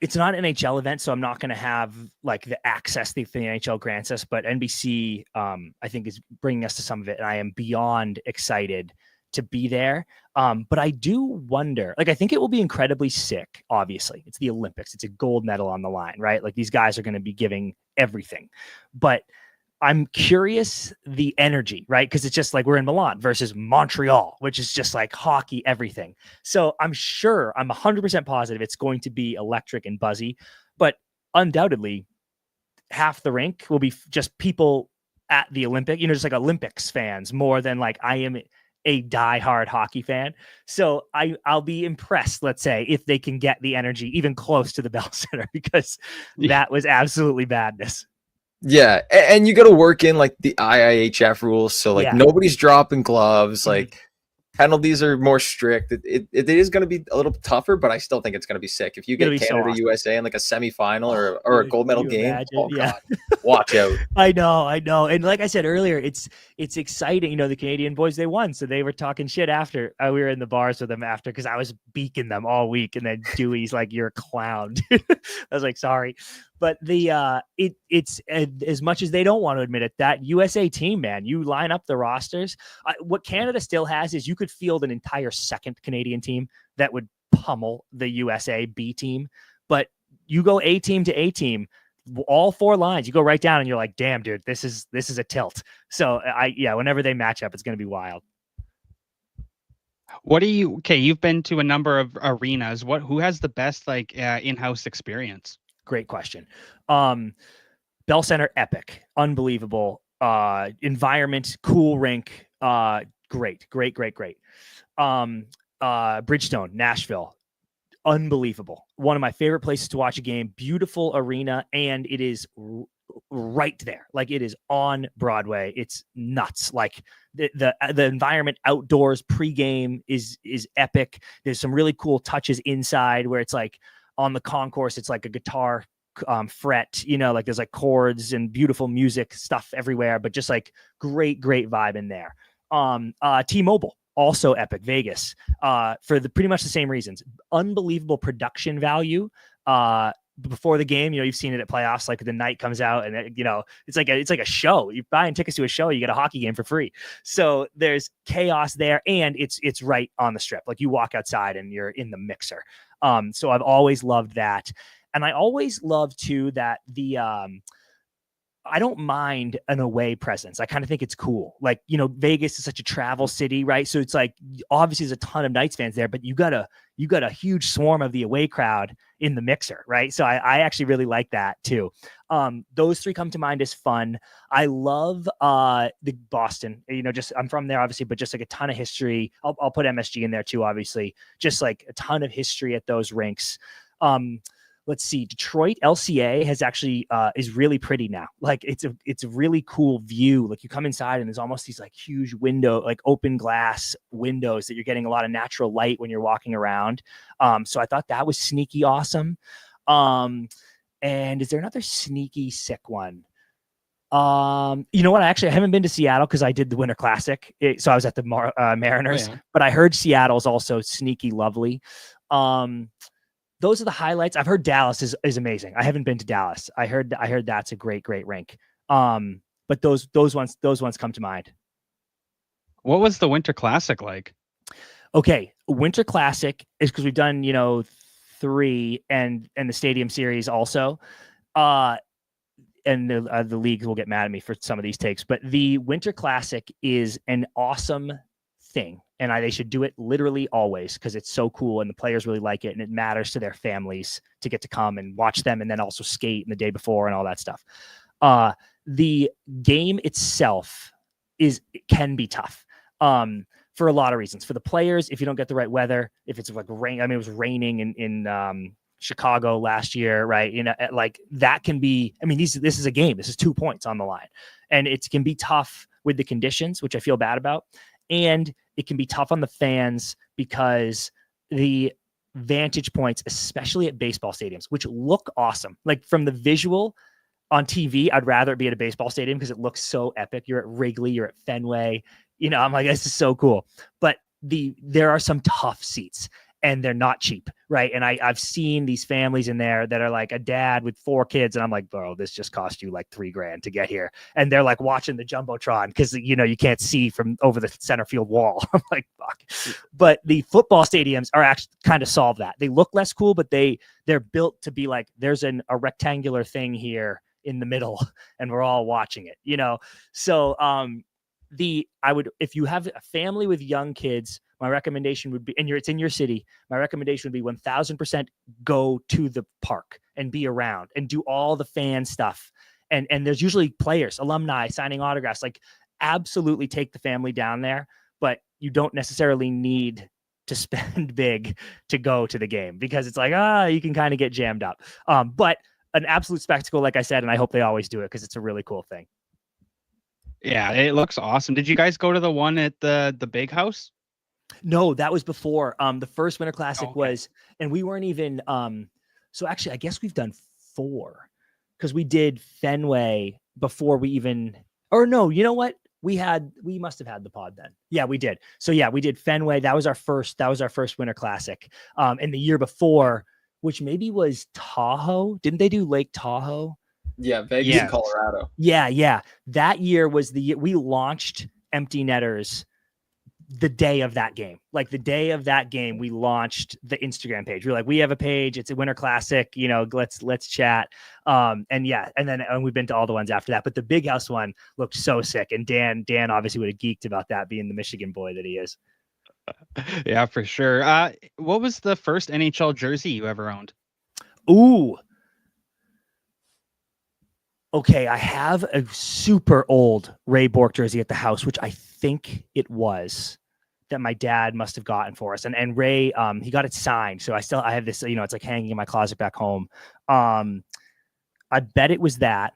[SPEAKER 4] it's not an NHL event, so I'm not going to have like the access the NHL grants us, but NBC, I think is bringing us to some of it. And I am beyond excited to be there. But I do wonder, like, I think it will be incredibly sick. Obviously it's the Olympics. It's a gold medal on the line, right? Like these guys are going to be giving everything, but I'm curious the energy, right? Because it's just like we're in Milan versus Montreal, which is just like hockey, everything. So I'm 100% positive it's going to be electric and buzzy, but undoubtedly half the rink will be just people at the Olympic, just like Olympics fans more than like I am a diehard hockey fan. So I'll be impressed, let's say, if they can get the energy even close to the Bell Center, because that was absolutely madness.
[SPEAKER 1] Yeah, and you got to work in like the IIHF rules, so like nobody's dropping gloves. Like penalties are more strict. It is going to be a little tougher, but I still think it's going to be sick. If you get Canada, so awesome. USA in like a semifinal or a gold medal game, God, watch out.
[SPEAKER 4] I know. And like I said earlier, it's exciting. The Canadian boys, they won. So they were talking shit after. We were in the bars with them after, because I was beaking them all week. And then Dewey's like, you're a clown. I was like, sorry. But it's as much as they don't want to admit it, that USA team, man, you line up the rosters. What Canada still has is you could field an entire second Canadian team that would pummel the USA B team. But you go A team to A team, all 4 lines, you go right down and you're like, damn, dude, this is a tilt. So whenever they match up, it's going to be wild.
[SPEAKER 2] You've been to a number of arenas. Who has the best in-house experience?
[SPEAKER 4] Great question. Bell Center, epic, unbelievable environment, cool rink, great. Bridgestone, Nashville, unbelievable. One of my favorite places to watch a game. Beautiful arena, and it is right there. Like it is on Broadway. It's nuts. Like the environment outdoors pregame is epic. There's some really cool touches inside where it's like, on the concourse, it's like a guitar fret, like there's like chords and beautiful music stuff everywhere, but just like great vibe in there. T-Mobile, also epic. Vegas, for pretty much the same reasons. Unbelievable production value. Before the game, you've seen it at playoffs, like the night comes out and it's like a show. You're buying tickets to a show, you get a hockey game for free. So there's chaos there, and it's right on the strip. Like you walk outside and you're in the mixer. So I've always loved that. And I always love too that I don't mind an away presence. I kind of think it's cool. Like, Vegas is such a travel city, right? So it's like, obviously there's a ton of Knights fans there, but you got a huge swarm of the away crowd in the mixer, right? So I actually really like that too. Those three come to mind as fun. I love the Boston, just I'm from there obviously, but just like a ton of history. I'll put MSG in there too, obviously, just like a ton of history at those rinks. Let's see, Detroit LCA has actually is really pretty now. Like it's a really cool view. Like you come inside and there's almost these like huge window, like open glass windows that you're getting a lot of natural light when you're walking around. So I thought that was sneaky awesome. And is there another sneaky sick one? You know what? I haven't been to Seattle because I did the Winter Classic. So I was at the Mariners, but I heard Seattle's also sneaky lovely. Those are the highlights. I've heard Dallas is amazing. I haven't been to Dallas. I heard that's a great rink. But those ones come to mind.
[SPEAKER 2] What was the Winter Classic like?
[SPEAKER 4] Okay, Winter Classic is because we've done 3 and the Stadium Series also. And the leagues will get mad at me for some of these takes, but the Winter Classic is an awesome thing. And they should do it literally always because it's so cool and the players really like it and it matters to their families to get to come and watch them and then also skate in the day before and all that stuff. The game itself can be tough for a lot of reasons. For the players, if you don't get the right weather, if it's like rain, it was raining in Chicago last year, right? Like that can be, this is a game. This is 2 points on the line and it can be tough with the conditions, which I feel bad about. And it can be tough on the fans because the vantage points, especially at baseball stadiums, which look awesome. Like from the visual on TV, I'd rather it be at a baseball stadium because it looks so epic. You're at Wrigley, you're at Fenway. I'm like, this is so cool. But there are some tough seats. And they're not cheap, right? And I've seen these families in there that are like a dad with 4 kids, and I'm like, bro, this just cost you like $3,000 to get here. And they're like watching the jumbotron because you can't see from over the center field wall. I'm like, fuck. But the football stadiums are actually kind of solve that. They look less cool, but they're built to be like there's a rectangular thing here in the middle, and we're all watching it. So if you have a family with young kids, my recommendation would be, and it's in your city, my recommendation would be 1000% go to the park and be around and do all the fan stuff. And there's usually players, alumni signing autographs, like absolutely take the family down there, but you don't necessarily need to spend big to go to the game because it's like, you can kind of get jammed up. But an absolute spectacle, like I said, and I hope they always do it because it's a really cool thing.
[SPEAKER 2] Yeah, it looks awesome. Did you guys go to the one at the big house?
[SPEAKER 4] No, that was before. The first Winter Classic
[SPEAKER 2] okay.
[SPEAKER 4] was, and we weren't even. So actually, I guess we've done 4 because we did Fenway before we even. Or no, you know what? We must have had the pod then. Yeah, we did. So yeah, we did Fenway. That was our first Winter Classic. And the year before, which maybe was Tahoe. Didn't they do Lake Tahoe?
[SPEAKER 1] Yeah, Vegas, Colorado.
[SPEAKER 4] Yeah. That year was the year we launched Empty Netters. The day of that game, we launched the Instagram page. We're like, we have a page. It's a Winter Classic. Let's chat. And we've been to all the ones after that. But the Big House one looked so sick. And Dan obviously would have geeked about that, being the Michigan boy that he is.
[SPEAKER 2] Yeah, for sure. What was the first NHL jersey you ever owned?
[SPEAKER 4] Ooh. Okay, I have a super old Ray Bourque jersey at the house, which I think it was that my dad must have gotten for us. And Ray, he got it signed. So I have this, it's like hanging in my closet back home. I bet it was that.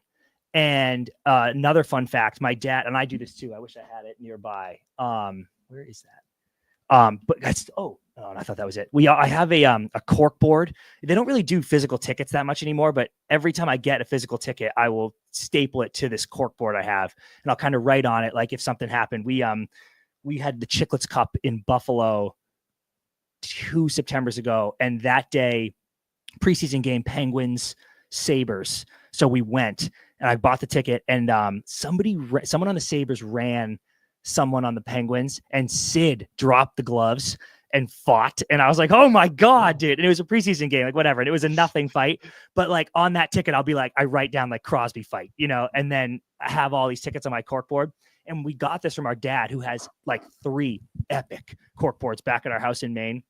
[SPEAKER 4] And another fun fact, my dad, and I do this too. I wish I had it nearby. Where is that? But that's, I thought that was it. I have a cork board. They don't really do physical tickets that much anymore, but every time I get a physical ticket, I will staple it to this cork board I have, and I'll kind of write on it. Like if something happened, we had the Chicklets Cup in Buffalo 2 Septembers ago. And that day, preseason game, Penguins, Sabres. So we went and I bought the ticket, and someone on the Sabres ran someone on the Penguins, and Sid dropped the gloves. and fought. And I was like, oh my God, dude. And it was a preseason game, like whatever. And it was a nothing fight. But like on that ticket, I'll be like, I write down like Crosby fight, and then I have all these tickets on my corkboard. And we got this from our dad, who has like 3 epic corkboards back at our house in Maine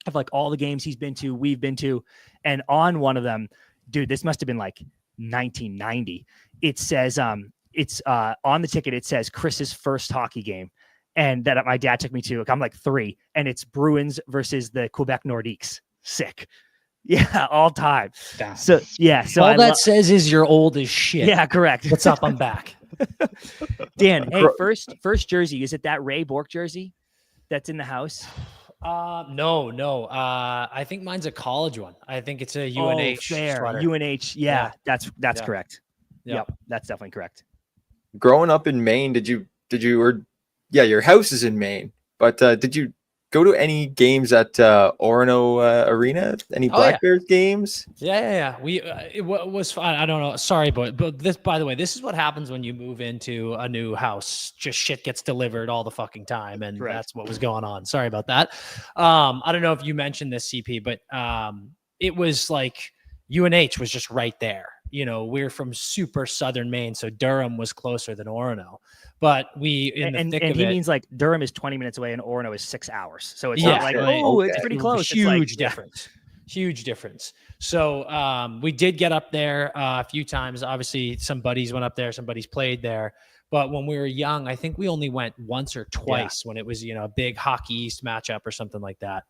[SPEAKER 4] of like all the games we've been to. And on one of them, dude, this must've been like 1990. It says, it's on the ticket, it says Chris's first hockey game. And that my dad took me to, like, I'm like 3, and it's Bruins versus the Quebec Nordiques. Sick. Yeah, all time.
[SPEAKER 2] Damn.
[SPEAKER 4] So yeah, so
[SPEAKER 3] all that says is you're old as shit.
[SPEAKER 4] Yeah, correct.
[SPEAKER 3] What's up? I'm back.
[SPEAKER 4] Dan, hey, first jersey, is it that Ray Bourque jersey that's in the house?
[SPEAKER 3] No. I think mine's a college one. I think it's a UNH sweater.
[SPEAKER 4] UNH. Yeah. That's correct.
[SPEAKER 3] Yeah.
[SPEAKER 4] Yep, that's definitely correct.
[SPEAKER 1] Growing up in Maine, your house is in Maine, but did you go to any games at Orono Arena? Any Black Bears games?
[SPEAKER 3] Yeah. It was fun. I don't know. Sorry, but this, by the way, this is what happens when you move into a new house. Just shit gets delivered all the fucking time, and
[SPEAKER 4] Correct.
[SPEAKER 3] That's what was going on. Sorry about that. I don't know if you mentioned this, CP, but it was like UNH was just right there. We're from super southern Maine, so Durham was closer than Orono. But he means
[SPEAKER 4] like Durham is 20 minutes away and Orono is 6 hours. So it's
[SPEAKER 3] not
[SPEAKER 4] like,
[SPEAKER 1] okay.
[SPEAKER 4] It's pretty close.
[SPEAKER 3] Huge difference. Huge difference. So we did get up there a few times. Obviously, some buddies went up there. Some buddies played there. But when we were young, I think we only went once or twice when it was, a big Hockey East matchup or something like that.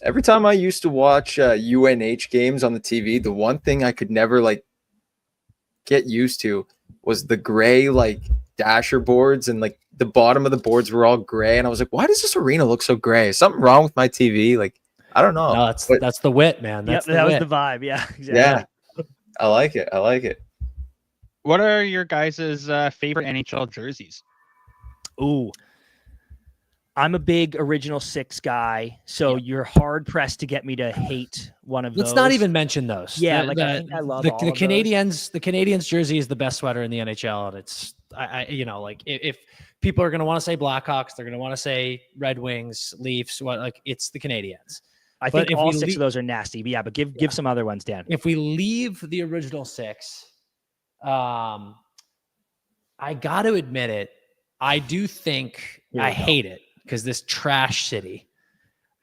[SPEAKER 1] Every time I used to watch UNH games on the TV, the one thing I could never get used to was the gray dasher boards, and the bottom of the boards were all gray. And I was like, why does this arena look so gray? Is something wrong with my TV? I don't know.
[SPEAKER 3] No, that's the wit, man. That
[SPEAKER 4] was the vibe. Yeah. Exactly.
[SPEAKER 1] Yeah. I like it.
[SPEAKER 2] What are your guys' favorite NHL jerseys?
[SPEAKER 4] Ooh, I'm a big original 6 guy, so you're hard pressed to get me to hate one of those.
[SPEAKER 3] Let's not even mention those.
[SPEAKER 4] Yeah, I think I love all
[SPEAKER 3] the
[SPEAKER 4] of
[SPEAKER 3] Canadians.
[SPEAKER 4] those.
[SPEAKER 3] The Canadians jersey is the best sweater in the NHL, and it's if people are going to want to say Blackhawks, they're going to want to say Red Wings, Leafs. It's the Canadians.
[SPEAKER 4] I think all 6 of those are nasty. But give some other ones, Dan.
[SPEAKER 3] If we leave the original 6, I got to admit it. I do think I hate it. Because this trash city,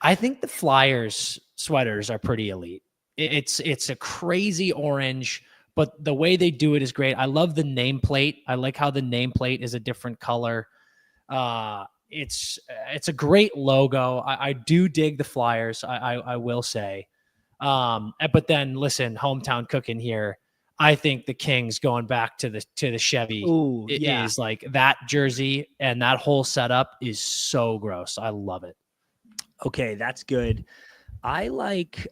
[SPEAKER 3] I think the Flyers sweaters are pretty elite. It's a crazy orange, but the way they do it is great. I love the nameplate. I like how the nameplate is a different color. It's a great logo. I do dig the Flyers. I will say, but then listen, hometown cooking here. I think the Kings going back to the Chevy is like that jersey, and that whole setup is so gross. I love it.
[SPEAKER 4] Okay, that's good. I like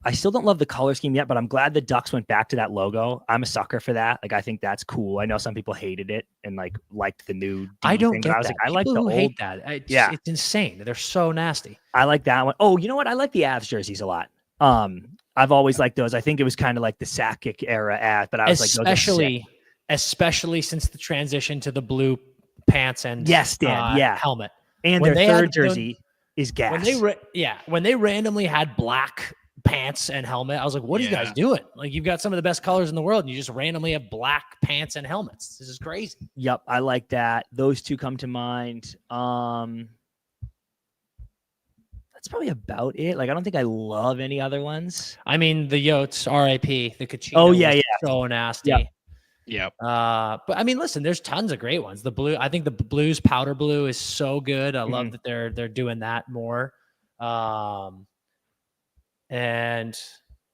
[SPEAKER 4] I still don't love the color scheme yet, but I'm glad the Ducks went back to that logo. I'm a sucker for that. I think that's cool. I know some people hated it and liked the new.
[SPEAKER 3] I don't get
[SPEAKER 4] I was
[SPEAKER 3] that.
[SPEAKER 4] I like the old.
[SPEAKER 3] Hate that. It's insane. They're so nasty.
[SPEAKER 4] I like that one. Oh, you know what? I like the Avs jerseys a lot. I've always liked those. I think it was kind of like the Sakic era Avs, but I was
[SPEAKER 3] especially since the transition to the blue pants and helmet.
[SPEAKER 4] And their third jersey is gas.
[SPEAKER 3] When they randomly had black pants and helmet, I was like, what are you guys doing? You've got some of the best colors in the world and you just randomly have black pants and helmets. This is crazy.
[SPEAKER 4] Yep, I like that. Those two come to mind. That's probably about it. I don't think I love any other ones.
[SPEAKER 3] I mean, the Yotes, RIP, the Kachino so nasty.
[SPEAKER 2] Yep.
[SPEAKER 3] But I mean, listen, there's tons of great ones. The blue, I think the Blues powder blue is so good. I love that they're doing that more. And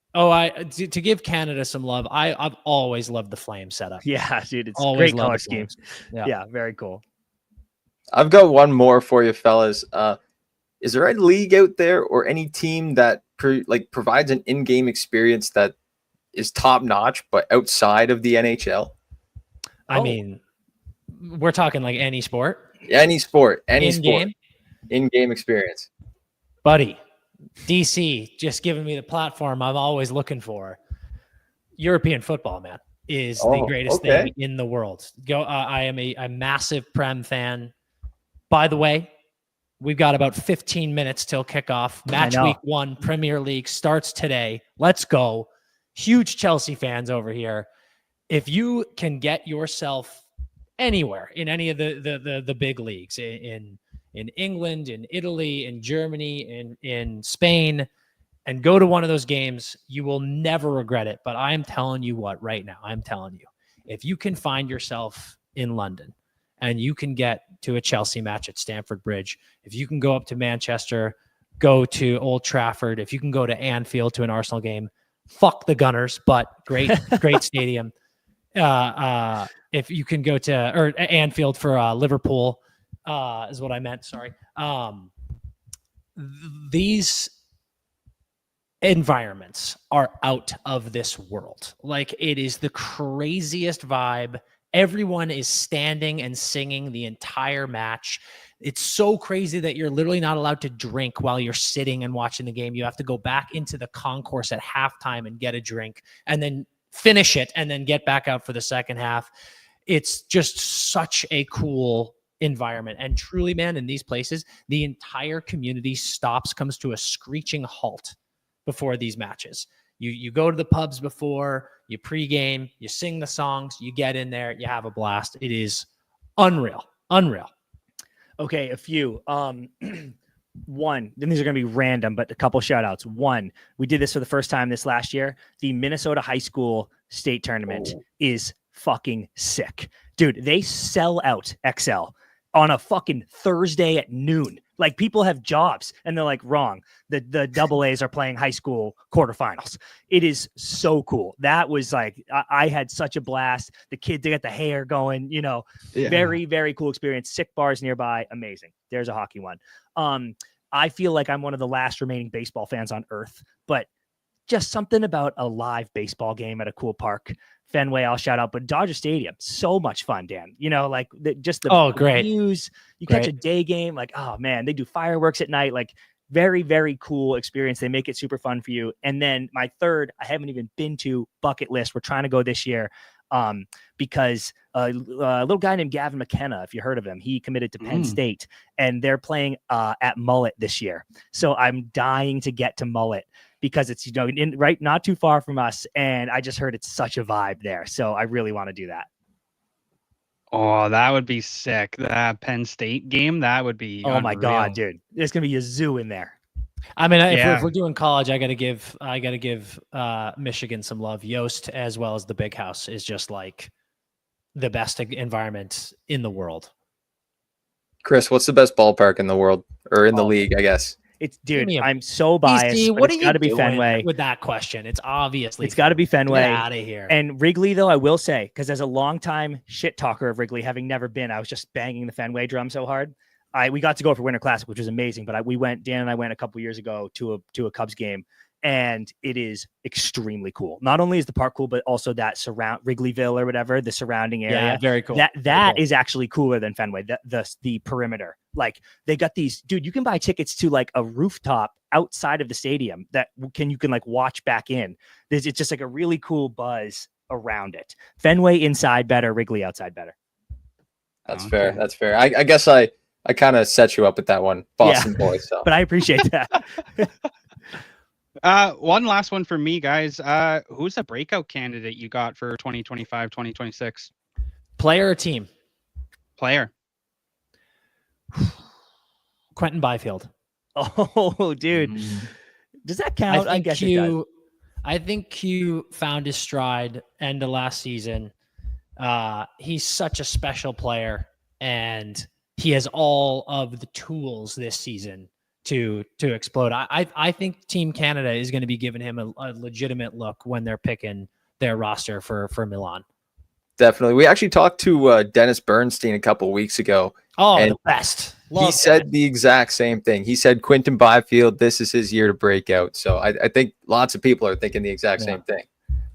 [SPEAKER 3] to give Canada some love, I've always loved the Flame setup.
[SPEAKER 4] Yeah, dude, it's
[SPEAKER 3] always
[SPEAKER 4] great color scheme. Yeah, very cool.
[SPEAKER 1] I've got one more for you, fellas. Is there a league out there or any team that provides an in-game experience that is top notch, but outside of the NHL?
[SPEAKER 3] I mean, we're talking any sport.
[SPEAKER 1] Any sport.
[SPEAKER 3] In-game
[SPEAKER 1] experience,
[SPEAKER 3] buddy. DC just giving me the platform I'm always looking for. European football, man. is the greatest
[SPEAKER 1] okay.
[SPEAKER 3] thing in the world. I am a massive Prem fan. By the way, we've got about 15 minutes till kickoff. Match week 1, Premier League starts today. Let's go. Huge Chelsea fans over here. If you can get yourself anywhere in any of the big leagues in England, in Italy, in Germany, in Spain, and go to one of those games, you will never regret it. But I'm telling you what, right now, I'm telling you, if you can find yourself in London and you can get to a Chelsea match at Stamford Bridge, if you can go up to Manchester, go to Old Trafford, if you can go to Anfield to an Arsenal game, fuck the Gunners, but great stadium. If you can go to Anfield for Liverpool, is what I meant. Sorry. These environments are out of this world. Like, it is the craziest vibe. Everyone is standing and singing the entire match. It's so crazy that you're literally not allowed to drink while you're sitting and watching the game. You have to go back into the concourse at halftime and get a drink and then finish it and then get back out for the second half. It's just such a cool environment. And truly, man, in these places, the entire community comes to a screeching halt before these matches. You go to the pubs before, you pregame, you sing the songs, you get in there, you have a blast. It is unreal.
[SPEAKER 4] Okay, a few. One, then these are going to be random, but a couple shout outs. One, we did this for the first time this last year. The Minnesota High School State Tournament is fucking sick. Dude, they sell out XL on a fucking Thursday at noon. Like, people have jobs and they're like, wrong. The double A's are playing high school quarterfinals. It is so cool. That was like, I had such a blast. The kids, they got the hair going, very, very cool experience. Sick bars nearby. Amazing. There's a hockey one. I feel like I'm one of the last remaining baseball fans on earth, but just something about a live baseball game at a cool park. Fenway, I'll shout out, but Dodger Stadium, so much fun, Dan. Just the
[SPEAKER 3] great
[SPEAKER 4] views. You catch a day game, like, oh man, they do fireworks at night, like very, very cool experience. They make it super fun for you. And then my third, I haven't even been to bucket list. We're trying to go this year because a little guy named Gavin McKenna, if you heard of him, he committed to Penn State, and they're playing at Mullet this year. So I'm dying to get to Mullet, because it's, not too far from us. And I just heard it's such a vibe there. So I really want to do that.
[SPEAKER 2] Oh, that would be sick. That Penn State game, that would be unreal.
[SPEAKER 4] My God, dude. There's going to be a zoo in there.
[SPEAKER 3] I mean, if we're doing college, I got to give Michigan some love. Yost, as well as the Big House, is just like the best environment in the world.
[SPEAKER 1] Chris, what's the best ballpark in the world, or in the league, I guess?
[SPEAKER 4] It's, dude, I'm so biased.
[SPEAKER 3] DC, what
[SPEAKER 4] it's got to be Fenway
[SPEAKER 3] with that question? It's obviously
[SPEAKER 4] got to be Fenway.
[SPEAKER 3] Get out of here.
[SPEAKER 4] And Wrigley, though, I will say, because as a longtime shit talker of Wrigley, having never been, I was just banging the Fenway drum so hard. We got to go for Winter Classic, which was amazing. But Dan and I went a couple years ago to a Cubs game, and it is extremely cool. Not only is the park cool, but also that surround Wrigleyville or whatever, the surrounding area.
[SPEAKER 3] Yeah, very cool.
[SPEAKER 4] That is actually cooler than Fenway. The perimeter, like, they got these, dude. You can buy tickets to like a rooftop outside of the stadium that you can like watch back in. It's just like a really cool buzz around it. Fenway inside better, Wrigley outside better.
[SPEAKER 1] That's fair. That's fair. I guess I kind of set you up with that one, Boston boy. So,
[SPEAKER 4] but I appreciate that.
[SPEAKER 2] One last one for me, guys. Who's the breakout candidate you got for 2025, 2026?
[SPEAKER 3] Player or team?
[SPEAKER 2] Player.
[SPEAKER 3] Quentin Byfield.
[SPEAKER 4] Oh, dude. Does that count? I guess it does.
[SPEAKER 3] I think Q found his stride end of last season. He's such a special player, and he has all of the tools this season to explode. I think Team Canada is going to be giving him a legitimate look when they're picking their roster for Milan.
[SPEAKER 4] Definitely. We actually talked to Dennis Bernstein a couple of weeks ago.
[SPEAKER 3] Oh, the best.
[SPEAKER 4] He said the exact same thing. He said Quentin Byfield, this is his year to break out. So I think lots of people are thinking the exact same thing.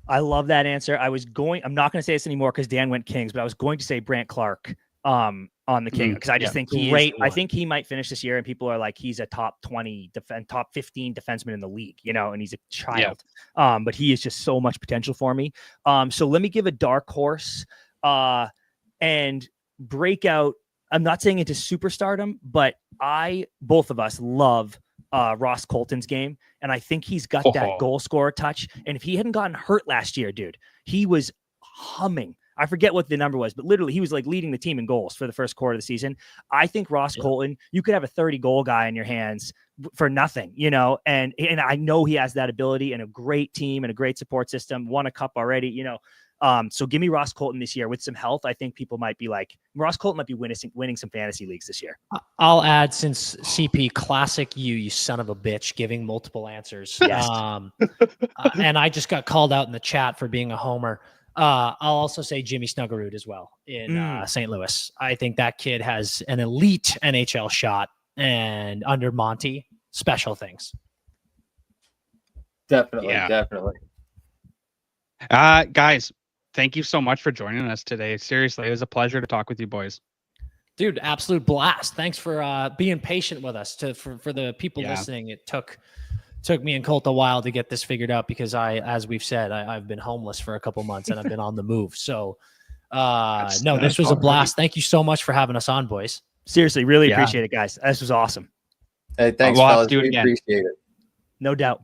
[SPEAKER 5] I love that answer. I'm not going to say this anymore because Dan went Kings, but I was going to say Brant Clark.
[SPEAKER 4] on the King, because I just think I think he might finish this year, and people are like, he's a top 20 top 15 defenseman in the league, and he's a child. But he is just so much potential for me. So let me give a dark horse and breakout. I'm not saying into superstardom, but both of us love Ross Colton's game, and I think he's got that goal scorer touch. And if he hadn't gotten hurt last year, dude, he was humming. I forget what the number was, but literally he was like leading the team in goals for the first quarter of the season. I think Ross Colton, you could have a 30 goal guy in your hands for nothing, and I know he has that ability, and a great team and a great support system, won a cup already, so give me Ross Colton this year with some health. I think people might be like, Ross Colton might be winning some fantasy leagues this year.
[SPEAKER 3] I'll add, since CP, classic you son of a bitch, giving multiple answers.
[SPEAKER 4] Yes.
[SPEAKER 3] And I just got called out in the chat for being a homer. I'll also say Jimmy Snuggerud as well in St. Louis. I think that kid has an elite NHL shot, and under Monty, special things.
[SPEAKER 1] Definitely.
[SPEAKER 2] Guys, thank you so much for joining us today. Seriously, it was a pleasure to talk with you boys.
[SPEAKER 3] Dude, absolute blast. Thanks for being patient with us. For the people listening, it took me and Colt a while to get this figured out, because as we've said, I've been homeless for a couple months and I've been on the move. So this was a blast. Thank you so much for having us on, boys.
[SPEAKER 4] Seriously, really appreciate it, guys. This was awesome.
[SPEAKER 1] Hey, thanks,
[SPEAKER 2] we'll
[SPEAKER 1] fellas.
[SPEAKER 2] have to do it again.
[SPEAKER 1] Appreciate it.
[SPEAKER 4] No doubt.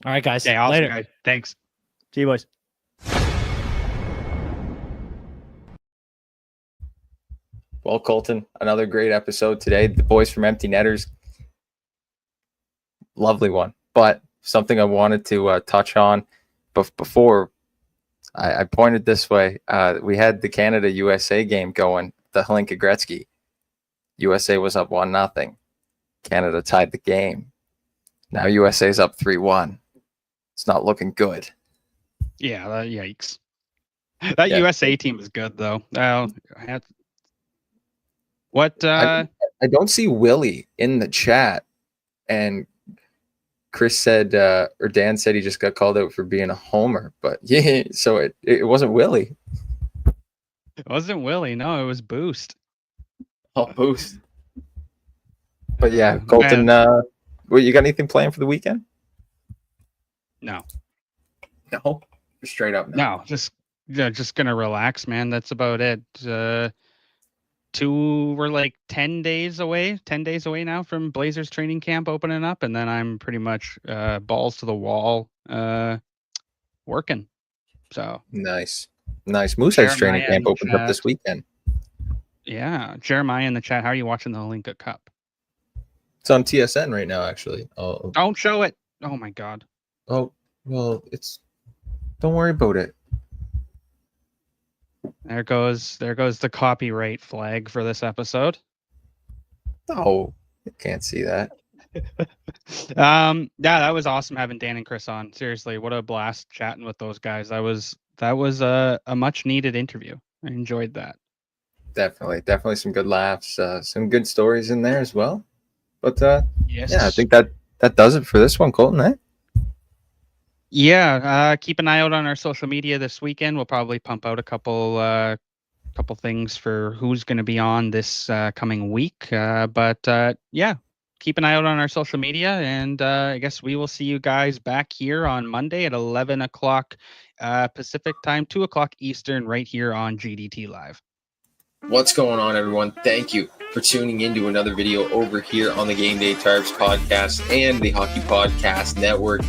[SPEAKER 3] All right, guys.
[SPEAKER 2] Yeah, awesome,
[SPEAKER 3] later.
[SPEAKER 2] Guys. Thanks.
[SPEAKER 4] See you, boys.
[SPEAKER 1] Well, Colton, another great episode today. The boys from Empty Netters, lovely one. But something I wanted to touch on before I pointed this way. We had the Canada-USA game going, the Hlinka Gretzky. USA was up 1-0. Canada tied the game. Now USA's up 3-1. It's not looking good.
[SPEAKER 2] Yeah, yikes. That USA team is good, though.
[SPEAKER 1] I don't see Willie in the chat, and Chris said, or Dan said, he just got called out for being a homer. But yeah, so it wasn't Willie.
[SPEAKER 2] It wasn't Willie. No, it was Boost.
[SPEAKER 1] Oh, Boost. But yeah, Colton, you got anything planned for the weekend?
[SPEAKER 2] No.
[SPEAKER 1] No, straight up.
[SPEAKER 2] No, just gonna relax, man. That's about it. We're like 10 days away now from Blazers training camp opening up, and then I'm pretty much balls to the wall working. So
[SPEAKER 1] nice. Moosehead's training camp opened up this weekend.
[SPEAKER 2] Yeah, Jeremiah in the chat. How are you watching the Hlinka Cup?
[SPEAKER 1] It's on TSN right now, actually. Oh,
[SPEAKER 2] don't show it. Oh my God.
[SPEAKER 1] Oh well, don't worry about it.
[SPEAKER 2] There goes the copyright flag for this episode.
[SPEAKER 1] Oh, I can't see that.
[SPEAKER 2] That was awesome having Dan and Chris on. Seriously, what a blast chatting with those guys. That was a much needed interview. I enjoyed that.
[SPEAKER 1] Definitely some good laughs, some good stories in there as well. But
[SPEAKER 2] yes.
[SPEAKER 1] Yeah, I think that does it for this one, Colton, eh?
[SPEAKER 2] Yeah, keep an eye out on our social media this weekend. We'll probably pump out a couple things for who's going to be on this coming week. But keep an eye out on our social media, and I guess we will see you guys back here on Monday at 11 o'clock Pacific time, 2 o'clock Eastern, right here on GDT Live.
[SPEAKER 1] What's going on, everyone? Thank you for tuning into another video over here on the Game Day Tarps podcast and the Hockey Podcast Network.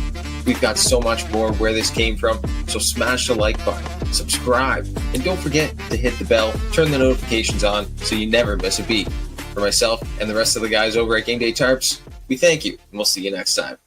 [SPEAKER 1] We've got so much more where this came from, so smash the like button, subscribe, and don't forget to hit the bell, turn the notifications on so you never miss a beat. For myself and the rest of the guys over at Game Day Tarps, we thank you, and we'll see you next time.